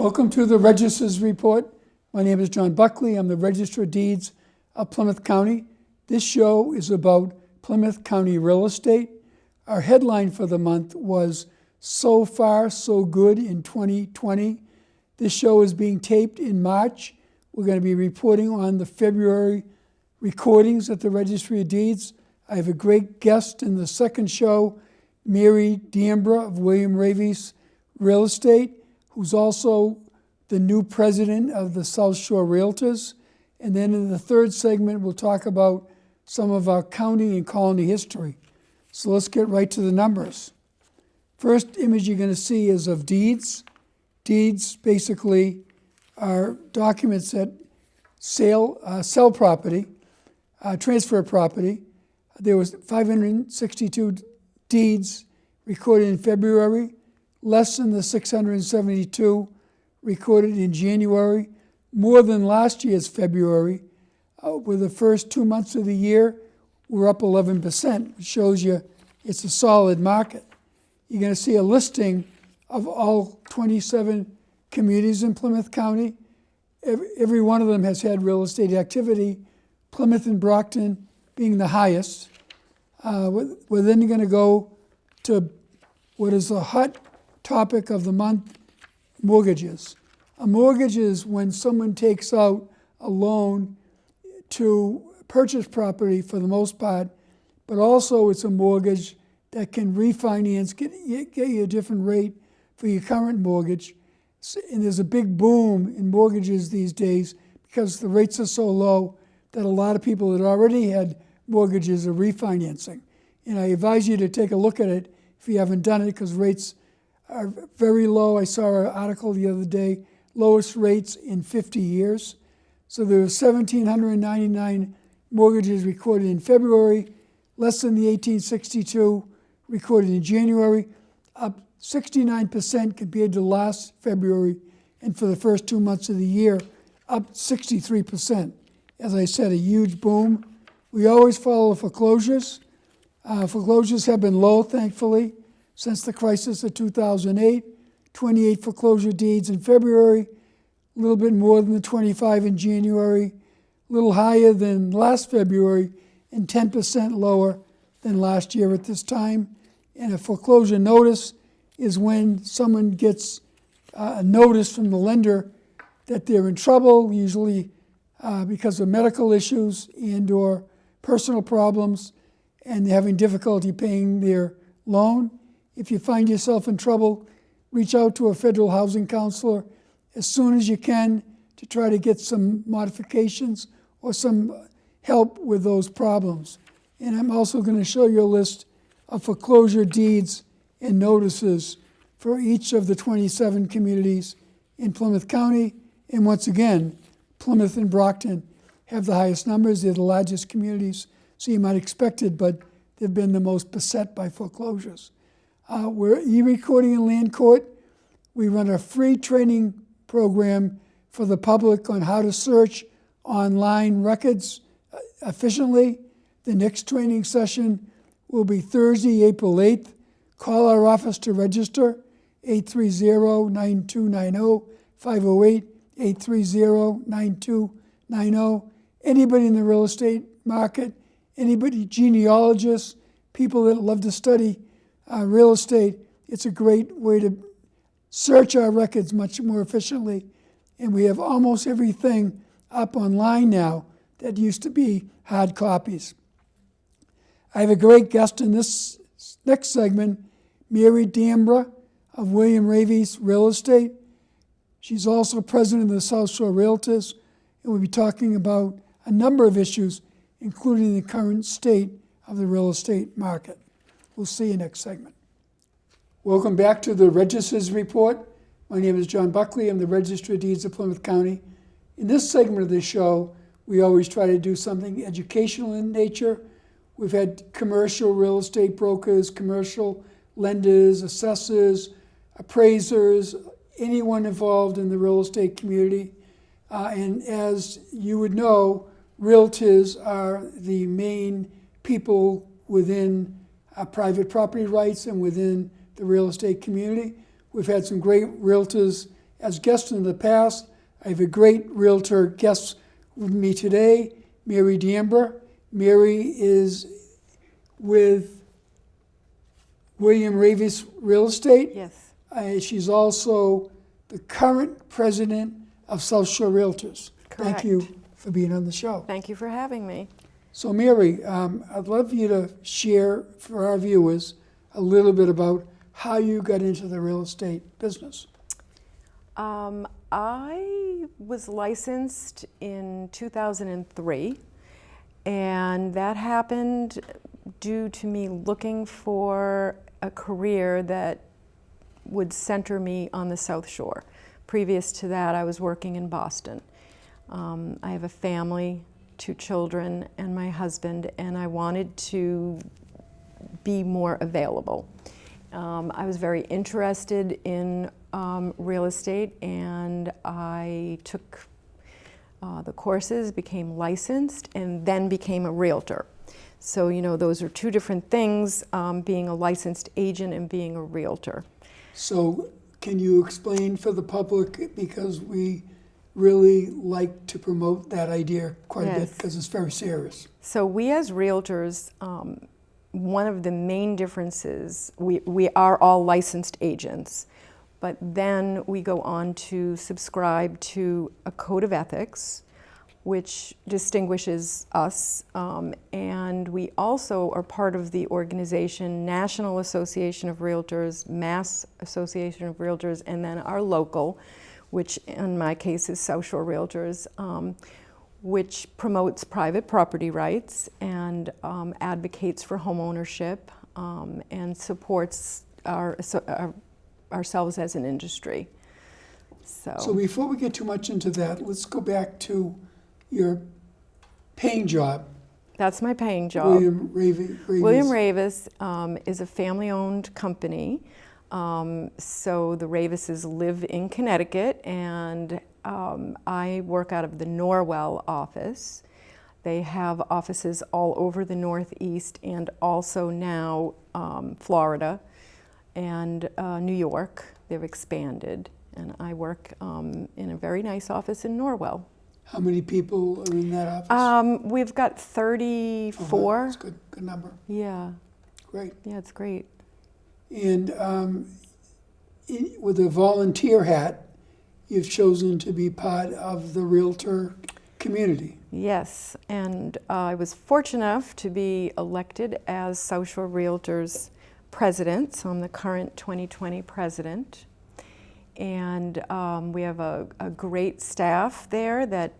Welcome to the Register's Report. My name is John Buckley. I'm the Register of Deeds of Plymouth County. This show is about Plymouth County real estate. Our headline for the month was So Far, So Good in 2020. This show is being taped in March. We're going to be reporting on the February recordings at the Registry of Deeds. I have a great guest in the second show, Mary D'Ambra of William Ravies Real Estate, who's also the new president of the South Shore Realtors. And then in the third segment, we'll talk about some of our county and colony history. So let's get right to the numbers. First image you're going to see is of deeds. Deeds basically are documents that sell property, transfer property. There was 562 deeds recorded in February, less than the 672 recorded in January, more than last year's February. With the first 2 months of the year, we're up 11%, which shows you it's a solid market. You're going to see a listing of all 27 communities in Plymouth County. Every one of them has had real estate activity, Plymouth and Brockton being the highest. We're then going to go to what is the hot topic of the month, mortgages. A mortgage is when someone takes out a loan to purchase property for the most part, but also it's a mortgage that can refinance, get you a different rate for your current mortgage. And there's a big boom in mortgages these days because the rates are so low that a lot of people that already had mortgages are refinancing. And I advise you to take a look at it if you haven't done it, because rates are very low. I saw an article the other day, lowest rates in 50 years. So there were 1,799 mortgages recorded in February, less than the 1862 recorded in January, up 69% compared to last February, and for the first 2 months of the year, up 63%. As I said, a huge boom. We always follow foreclosures. Foreclosures have been low, thankfully, since the crisis of 2008. 28 foreclosure deeds in February, a little bit more than the 25 in January, a little higher than last February, and 10% lower than last year at this time. And a foreclosure notice is when someone gets a notice from the lender that they're in trouble, usually because of medical issues and or personal problems, and they're having difficulty paying their loan. If you find yourself in trouble, reach out to a federal housing counselor as soon as you can to try to get some modifications or some help with those problems. And I'm also going to show you a list of foreclosure deeds and notices for each of the 27 communities in Plymouth County. And once again, Plymouth and Brockton have the highest numbers. They're the largest communities, so you might expect it, but they've been the most beset by foreclosures. We're e-recording in land court. We run a free training program for the public on how to search online records efficiently. The next training session will be Thursday, April 8th. Call our office to register, 830-9290, 508-830-9290. Anybody in the real estate market, anybody, genealogists, people that love to study real estate, it's a great way to search our records much more efficiently. And we have almost everything up online now that used to be hard copies. I have a great guest in this next segment, Mary D'Ambra of William Ravies Real Estate. She's also president of the South Shore Realtors, and we'll be talking about a number of issues, including the current state of the real estate market. We'll see you next segment. Welcome back to the Register's Report. My name is John Buckley. I'm the Register of Deeds of Plymouth County. In this segment of the show, we always try to do something educational in nature. We've had commercial real estate brokers, commercial lenders, assessors, appraisers, anyone involved in the real estate community. And as you would know, realtors are the main people within private property rights and within the real estate community. We've had some great realtors as guests in the past. I have a great realtor guest with me today, Mary D'Amber. Mary is with William Ravis Real Estate. Yes. She's also the current president of South Shore Realtors. Correct. Thank you for being on the show. Thank you for having me. So Mary, I'd love you to share for our viewers a little bit about how you got into the real estate business. I was licensed in 2003, and that happened due to me looking for a career that would center me on the South Shore. Previous to that, I was working in Boston. I have a family, 2 children, and my husband, and I wanted to be more available. I was very interested in real estate, and I took the courses, became licensed, and then became a realtor. So, you know, those are 2 different things, being a licensed agent and being a realtor. So can you explain for the public, because we really like to promote that idea quite a bit because it's very serious. So we as realtors, one of the main differences, we are all licensed agents, but then we go on to subscribe to a code of ethics, which distinguishes us, and we also are part of the organization National Association of Realtors, Mass Association of Realtors, and then our local, which in my case is South Shore Realtors, which promotes private property rights and advocates for home ownership and supports ourselves as an industry. So before we get too much into that, let's go back to your paying job. That's my paying job. William Ravis. William Ravis is a family-owned company. So the Ravises live in Connecticut, and I work out of the Norwell office. They have offices all over the Northeast and also now Florida and New York. They've expanded, and I work in a very nice office in Norwell. How many people are in that office? We've got 34. That's a good number. Yeah. Great. Yeah, it's great. And with a volunteer hat, you've chosen to be part of the realtor community. Yes, and I was fortunate enough to be elected as South Shore Realtors president, so I'm the current 2020 president. And we have a great staff there that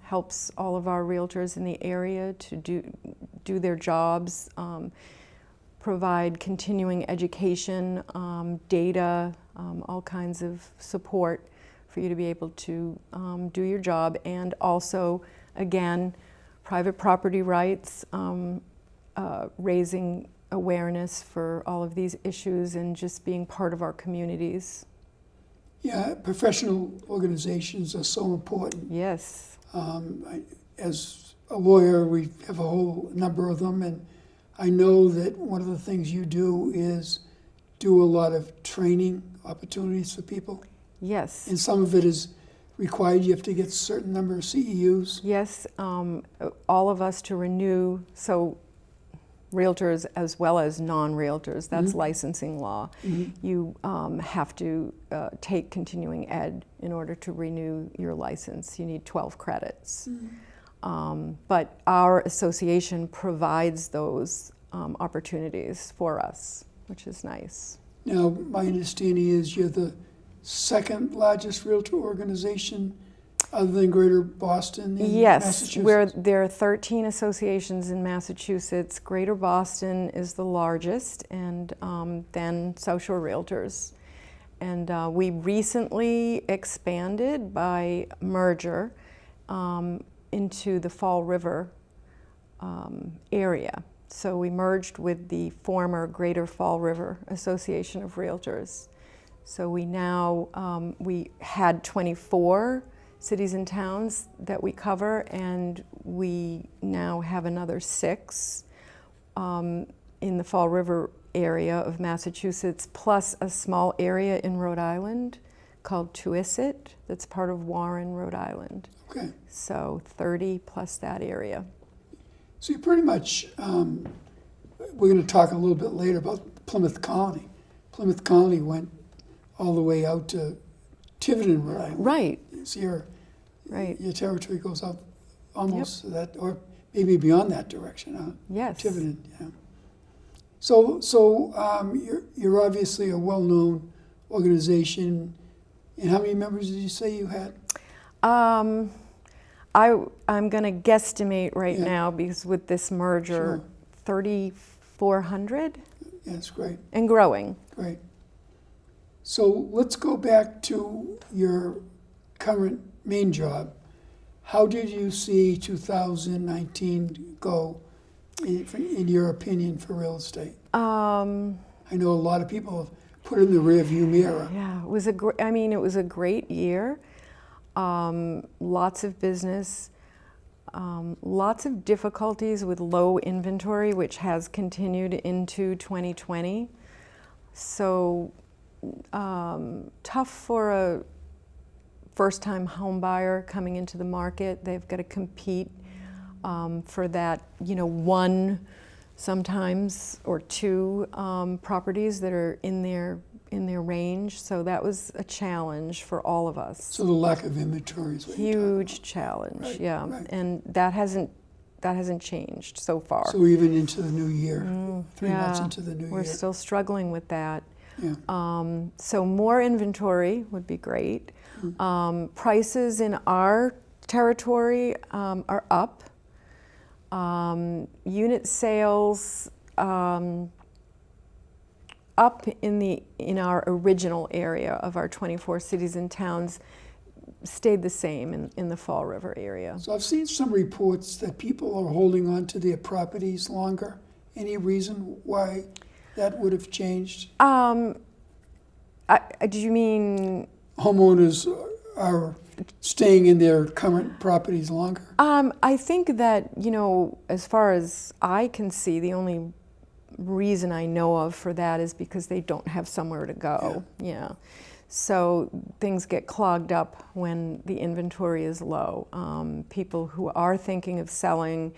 helps all of our realtors in the area to do their jobs, provide continuing education, data, all kinds of support for you to be able to do your job, and also, again, private property rights, raising awareness for all of these issues and just being part of our communities. Yeah, professional organizations are so important. Yes. As a lawyer, we have a whole number of them, and I know that one of the things you do is do a lot of training opportunities for people. Yes. And some of it is required. You have to get a certain number of CEUs. Yes, all of us to renew, so realtors as well as non-realtors, that's licensing law. You have to take continuing ed in order to renew your license. You need 12 credits. But our association provides those opportunities for us, which is nice. Now, my understanding is you're the second largest realtor organization other than Greater Boston in Massachusetts? There are 13 associations in Massachusetts. Greater Boston is the largest, and then South Shore Realtors. And we recently expanded by merger into the Fall River area. So we merged with the former Greater Fall River Association of Realtors. So we now, we had 24 cities and towns that we cover, and we now have another 6 in the Fall River area of Massachusetts, plus a small area in Rhode Island called Tuisit that's part of Warren, Rhode Island. Okay. So 30 plus that area. So you pretty much, we're going to talk a little bit later about Plymouth Colony. Plymouth Colony went all the way out to Tiverton, Rhode Island. Right. So your territory goes up almost to that, or maybe beyond that direction, huh? Yes. Tiverton, yeah. So you're obviously a well-known organization. And how many members did you say you had? I'm going to guesstimate right now, because with this merger, 3,400. Yeah, that's great. And growing. Great. So let's go back to your current main job. How did you see 2019 go, in your opinion, for real estate? I know a lot of people have put it in the rearview mirror. Yeah, it was a great year. Lots of business, lots of difficulties with low inventory, which has continued into 2020. So tough for a first-time home buyer coming into the market. They've got to compete for that, one, sometimes, or two properties that are in their range. So that was a challenge for all of us. So the lack of inventory is what you're talking Huge about. challenge, Right, yeah. right. And that hasn't changed so far. So even into the new year, 3 months Yeah, into the new we're year. still struggling with that. Yeah. So more inventory would be great. Prices in our territory are up. Unit sales up in our original area of our 24 cities and towns stayed the same in the Fall River area. So I've seen some reports that people are holding on to their properties longer. Any reason why that would have changed? Do you mean? Homeowners are staying in their current properties longer? I think that, as far as I can see, the only reason I know of for that is because they don't have somewhere to go. Yeah. So things get clogged up when the inventory is low. People who are thinking of selling,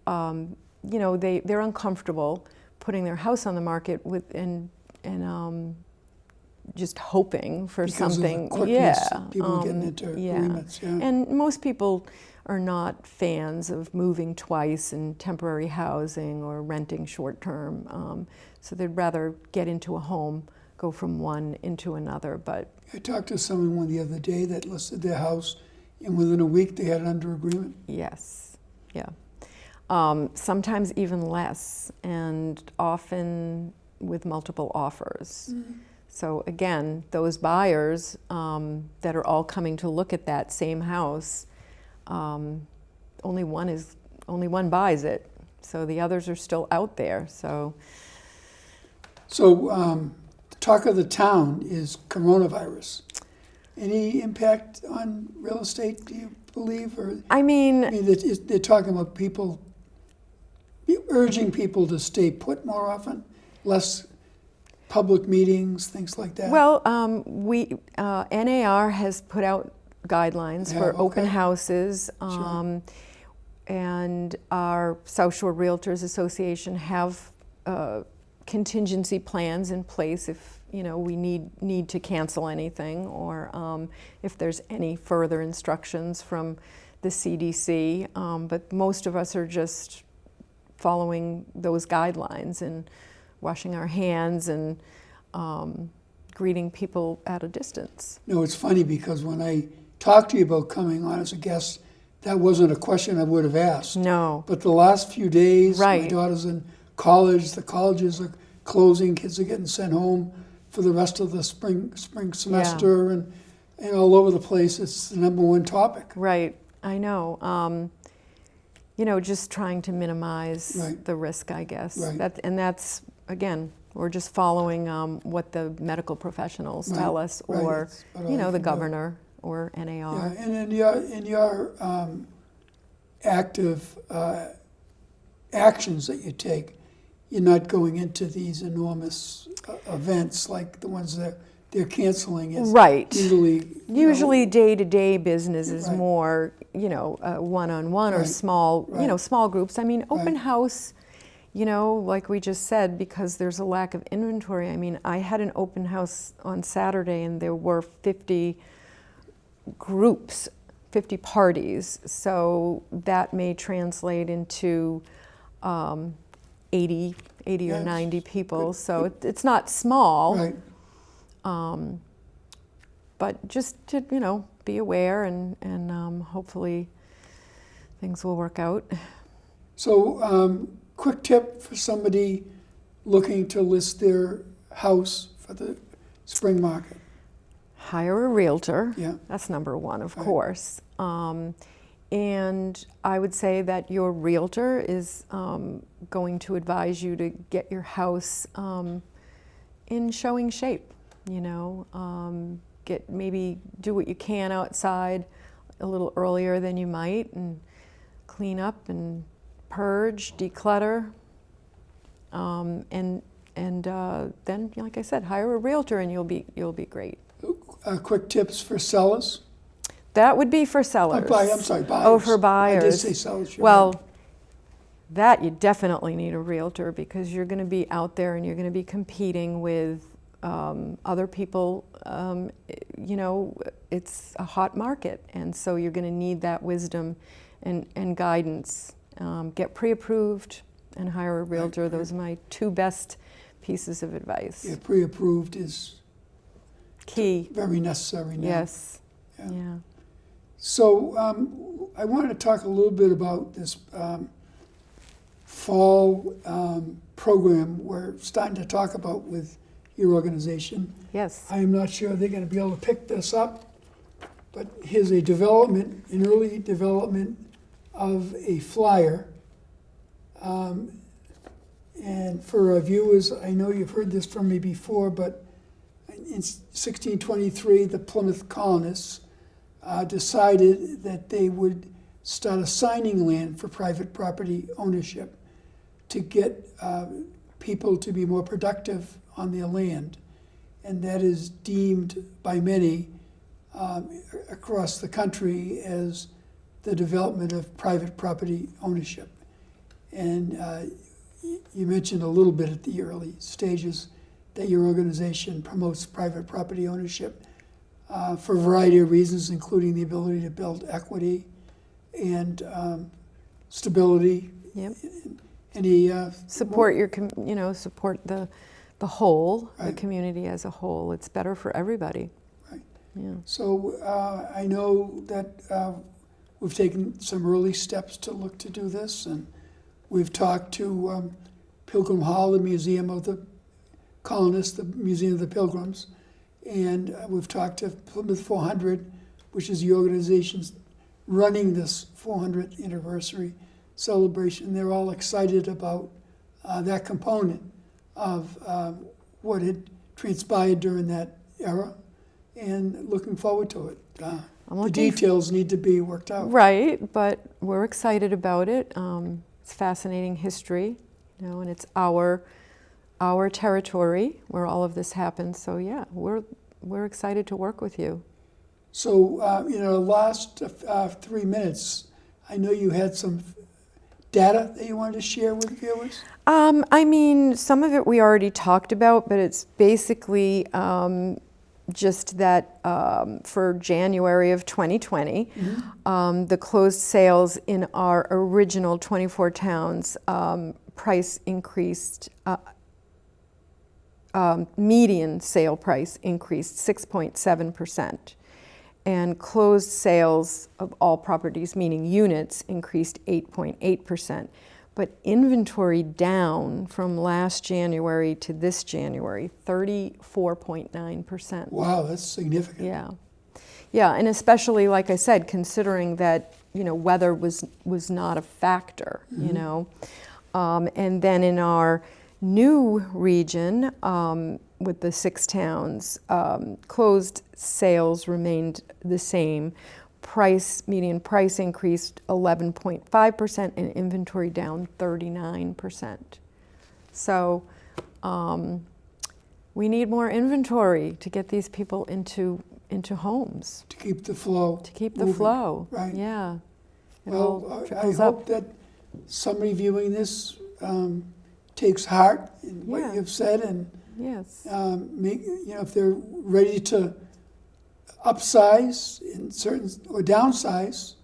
they're uncomfortable putting their house on the market and just hoping for Because something. of the quickness of people getting into agreements. Yeah. And most people are not fans of moving twice in temporary housing or renting short term. So they'd rather get into a home, go from one into another. But I talked to someone the other day that listed their house, and within a week they had it under agreement. yes, yeah. Sometimes even less, and often with multiple offers. So again, those buyers that are all coming to look at that same house, only one buys it. So the others are still out there. So Talk of the town is coronavirus. Any impact on real estate, do you believe? Or they're talking about people, urging people to stay put more often, less public meetings, things like that. Well, NAR has put out guidelines for open houses, and our South Shore Realtors Association have contingency plans in place if we need to cancel anything, or if there's any further instructions from the CDC. But most of us are just following those guidelines and washing our hands and greeting people at a distance. No, it's funny because when I talked to you about coming on as a guest, that wasn't a question I would have asked. No. But the last few days, Right. My daughter's in college, the colleges are closing, kids are getting sent home for the rest of the spring semester, and all over the place, it's the number one topic. Right, I know. Just trying to minimize the risk, I guess. Right. That's, again, we're just following what the medical professionals tell us, or, the governor or NAR. Yeah, and in your active actions that you take, you're not going into these enormous events like the ones that they're canceling. It's Right. usually day-to-day business is Right. more, one-on-one or Right. small, Right. small groups. I mean, open Right. house, like we just said, because there's a lack of inventory. I mean, I had an open house on Saturday and there were 50 groups, 50 parties. So that may translate into 80 or Yes. 90 people. Good. So it's not small. Right. But just to, be aware and hopefully things will work out. So, quick tip for somebody looking to list their house for the spring market. Hire a realtor. Yeah. That's number one, of Right. course. And I would say that your realtor is going to advise you to get your house in showing shape. Maybe do what you can outside a little earlier than you might, and clean up and purge, declutter, and then, like I said, hire a realtor, and you'll be great. Quick tips for sellers. That would be for sellers. I'm sorry, buyers. Oh, for buyers. I did say sellers. You're Well, right. that you definitely need a realtor, because you're going to be out there and you're going to be competing with other people. It's a hot market, and so you're going to need that wisdom and guidance. Get pre-approved and hire a realtor. Right. Those are my two best pieces of advice. Yeah, pre-approved is Key. very necessary now. Yes. Yeah. Yeah. So I wanted to talk a little bit about this fall program we're starting to talk about with your organization. Yes. I am not sure they're going to be able to pick this up, but here's an early development of a flyer. And for our viewers, I know you've heard this from me before, but in 1623, the Plymouth colonists decided that they would start assigning land for private property ownership to get people to be more productive on their land. And that is deemed by many across the country as the development of private property ownership. And you mentioned a little bit at the early stages that your organization promotes private property ownership for a variety of reasons, including the ability to build equity and stability. Yep. Any Support support the whole, the Right. community as a whole. It's better for everybody. Right. Yeah. So I know that we've taken some early steps to look to do this, and we've talked to Pilgrim Hall, the Museum of the Colonists, the Museum of the Pilgrims, and we've talked to Plymouth 400, which is the organization running this 400th anniversary celebration. They're all excited about that component of what had transpired during that era, and looking forward to it. The details need to be worked out. Right, but we're excited about it. It's fascinating history, and it's our territory where all of this happens. So yeah, we're excited to work with you. So last 3 minutes, I know you had some data that you wanted to share with viewers. Some of it we already talked about, but it's basically just that for January of 2020, the closed sales in our original 24 towns price increased, median sale price increased 6.7%. And closed sales of all properties, meaning units, increased 8.8%. But inventory down from last January to this January, 34.9%. Wow, that's significant. Yeah. Yeah, and especially, like I said, considering that, weather was not a factor, And then in our new region, with the 6 towns, closed sales remained the same. Median price increased 11.5% and inventory down 39%. So we need more inventory to get these people into homes, To keep the flow. to keep the moving. flow. Right. Yeah. It all Well, I trickles hope up. that somebody viewing this takes heart in what Yeah. you've said, and Yes. if they're ready to upsize in certain or downsize.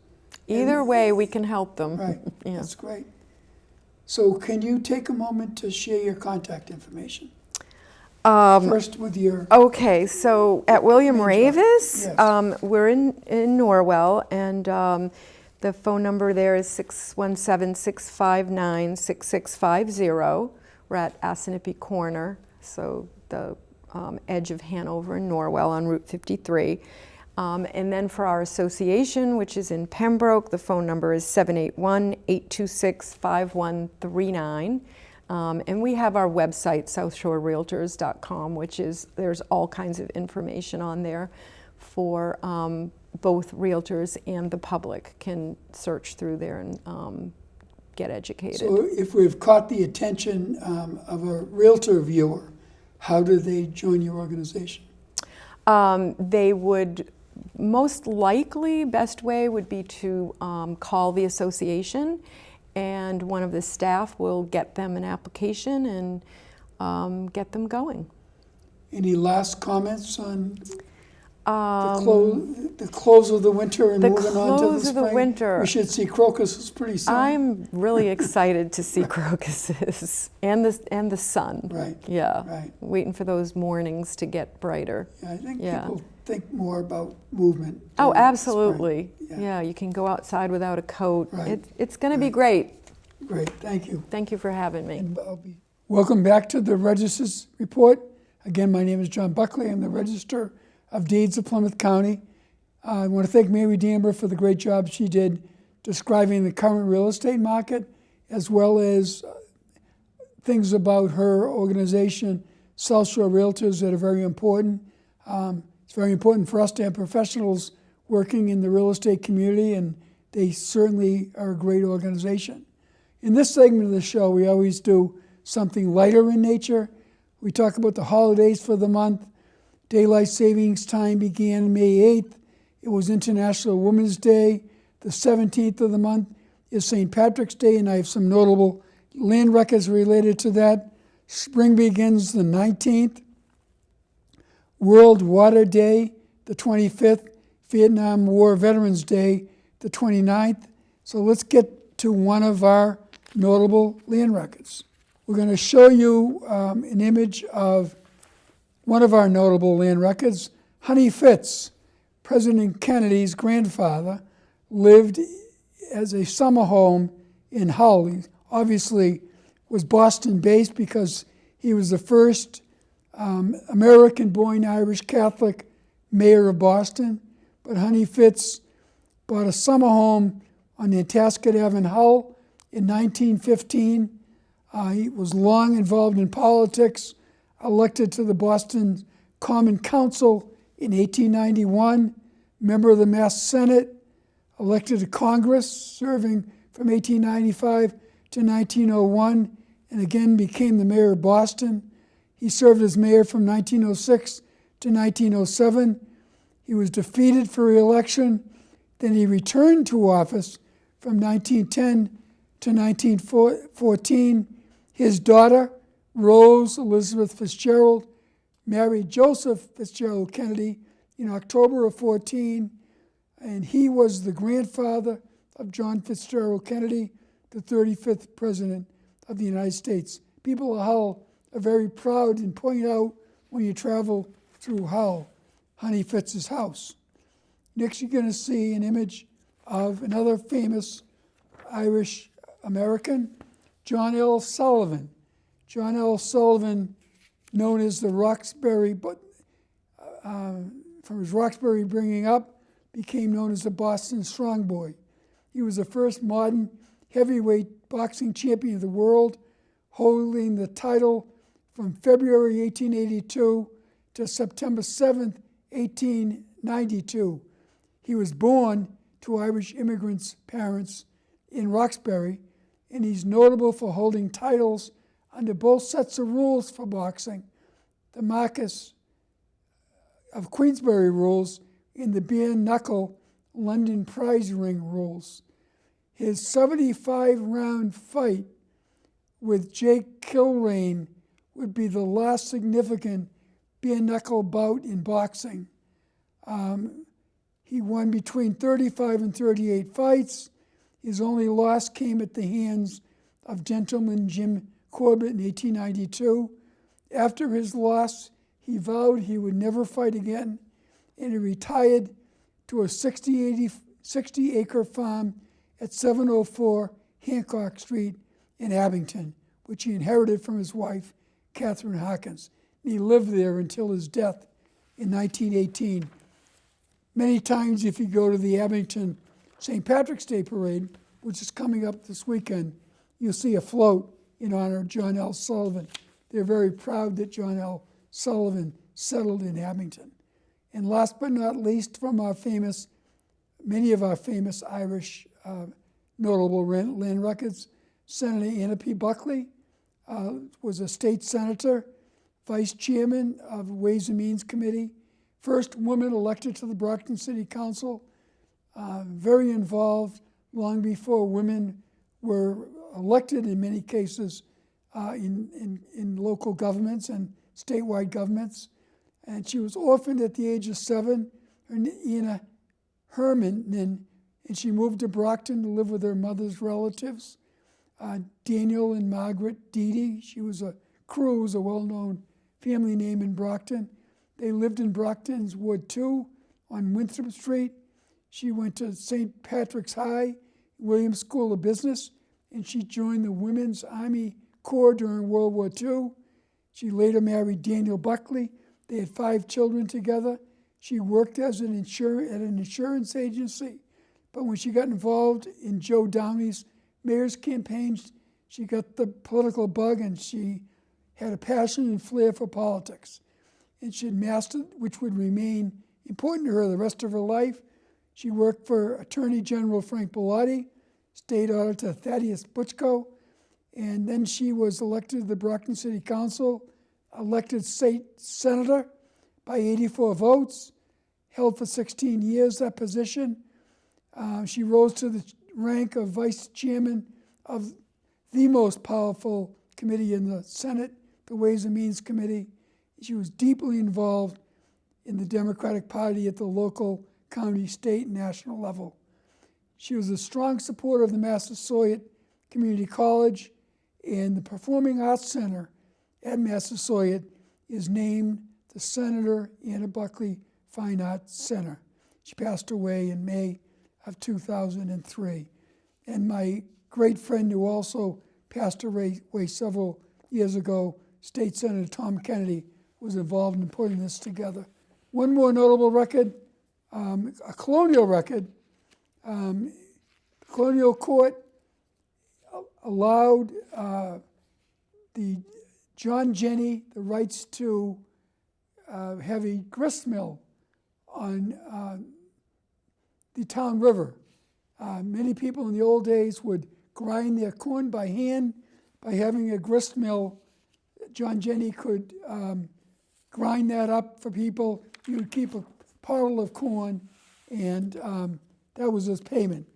Either way, we can help them. Right. Yeah. That's great. So can you take a moment to share your contact information? First with your, Okay, so at William Main job. Ravis, Yes. we're in Norwell, and the phone number there is 617-659-6650. We're at Assinippie Corner, so the edge of Hanover and Norwell on Route 53. And then for our association, which is in Pembroke, the phone number is 781-826-5139. And we have our website, southshorerealtors.com, which is, there's all kinds of information on there for both realtors and the public can search through there and get educated. so if we've caught the attention of a realtor viewer, how do they join your organization? They would, most likely, best way would be to call the association, and one of the staff will get them an application and get them going. Any last comments on the close of the winter and the moving on to the close of spring? the winter. We should see crocuses pretty soon. I'm really excited to see crocuses and the sun. Right. Yeah. Right. Waiting for those mornings to get brighter. Yeah, I think Yeah. people think more about movement. Oh, during the absolutely. spring. Yeah, you can go outside without a coat. Right. It's going to be Right. great. Great, thank you. Thank you for having me. And welcome back to the Register's Report. Again, my name is John Buckley. I'm the Register of Deeds of Plymouth County. I want to thank Mary Damber for the great job she did describing the current real estate market, as well as things about her organization, South Shore Realtors, that are very important. It's very important for us to have professionals working in the real estate community, and they certainly are a great organization. In this segment of the show, we always do something lighter in nature. We talk about the holidays for the month. Daylight savings time began May 8th. It was International Women's Day. The 17th of the month is St. Patrick's Day, and I have some notable land records related to that. Spring begins the 19th. World Water Day, the 25th. Vietnam War Veterans Day, the 29th. So let's get to one of our notable land records. We're going to show you an image of one of our notable land records. Honey Fitz, President Kennedy's grandfather, lived as a summer home in Hull. He obviously was Boston-based because he was the first American-born Irish Catholic mayor of Boston. But Honey Fitz bought a summer home on Nantasket Ave in Hull in 1915. He was long involved in politics, elected to the Boston Common Council in 1891, member of the Mass Senate, elected to Congress, serving from 1895 to 1901, and again became the mayor of Boston. He served as mayor from 1906 to 1907. He was defeated for re-election. Then he returned to office from 1910 to 1914. His daughter, Rose Elizabeth Fitzgerald, married Joseph Fitzgerald Kennedy in October of 14, and he was the grandfather of John Fitzgerald Kennedy, the 35th President of the United States. People of Hull are very proud and point out when you travel through Hull, Honey Fitz's house. Next, you're going to see an image of another famous Irish American, John L. Sullivan. John L. Sullivan, known as the Roxbury, but from his Roxbury bringing up, became known as the Boston Strong Boy. He was the first modern heavyweight boxing champion of the world, holding the title from February 1882 to September 7th, 1892. He was born to Irish immigrants' parents in Roxbury, and he's notable for holding titles under both sets of rules for boxing, the Marquess of Queensberry rules and the bare knuckle London prize ring rules. His 75-round fight with Jake Kilrain would be the last significant bare knuckle bout in boxing. He won between 35 and 38 fights. His only loss came at the hands of gentleman Jim Corbett in 1892. After his loss, he vowed he would never fight again, and he retired to a 60-acre farm at 704 Hancock Street in Abington, which he inherited from his wife, Catherine Hawkins. And he lived there until his death in 1918. Many times, if you go to the Abington St. Patrick's Day Parade, which is coming up this weekend, you'll see a float in honor of John L. Sullivan. They're very proud that John L. Sullivan settled in Abington. And last but not least, from many of our famous Irish notable land records, Senator Anna P. Buckley was a state senator, vice chairman of the Ways and Means Committee, first woman elected to the Brockton City Council, very involved long before women were elected in many cases in local governments and statewide governments. And she was orphaned at the age of 7, Anna Herman, and she moved to Brockton to live with her mother's relatives, Daniel and Margaret Deedy. She was a Cruz, a well-known family name in Brockton. They lived in Brockton's Ward 2 on Winthrop Street. She went to St. Patrick's High, Williams School of Business, and she joined the Women's Army Corps during World War II. She later married Daniel Buckley. They had 5 children together. She worked as at an insurance agency, but when she got involved in Joe Downey's mayor's campaigns, she got the political bug, and she had a passion and flair for politics. And she had mastered, which would remain important to her the rest of her life. She worked for Attorney General Frank Bellotti, State Auditor Thaddeus Butchko, and then she was elected to the Brockton City Council, elected state senator by 84 votes, held for 16 years that position. She rose to the rank of vice chairman of the most powerful committee in the Senate, the Ways and Means Committee. She was deeply involved in the Democratic Party at the local, county, state, and national level. She was a strong supporter of the Massasoit Community College, and the Performing Arts Center at Massasoit is named the Senator Anna Buckley Fine Arts Center. She passed away in May of 2003. And my great friend who also passed away several years ago, State Senator Tom Kennedy, was involved in putting this together. One more notable record, a colonial record. The colonial court allowed the John Jenny the rights to have a grist mill on the town river. Many people in the old days would grind their corn by hand. By having a grist mill, John Jenny could grind that up for people. He would keep a pottle of corn, and that was his payment.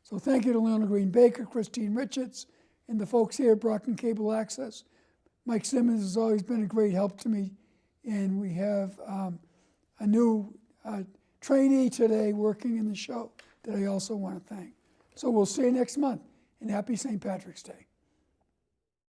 So thank you to Leonard Green Baker, Christine Richards, and the folks here at Brockton Cable Access. Mike Simmons has always been a great help to me, and we have a new trainee today working in the show that I also want to thank. So we'll see you next month, and happy St. Patrick's Day.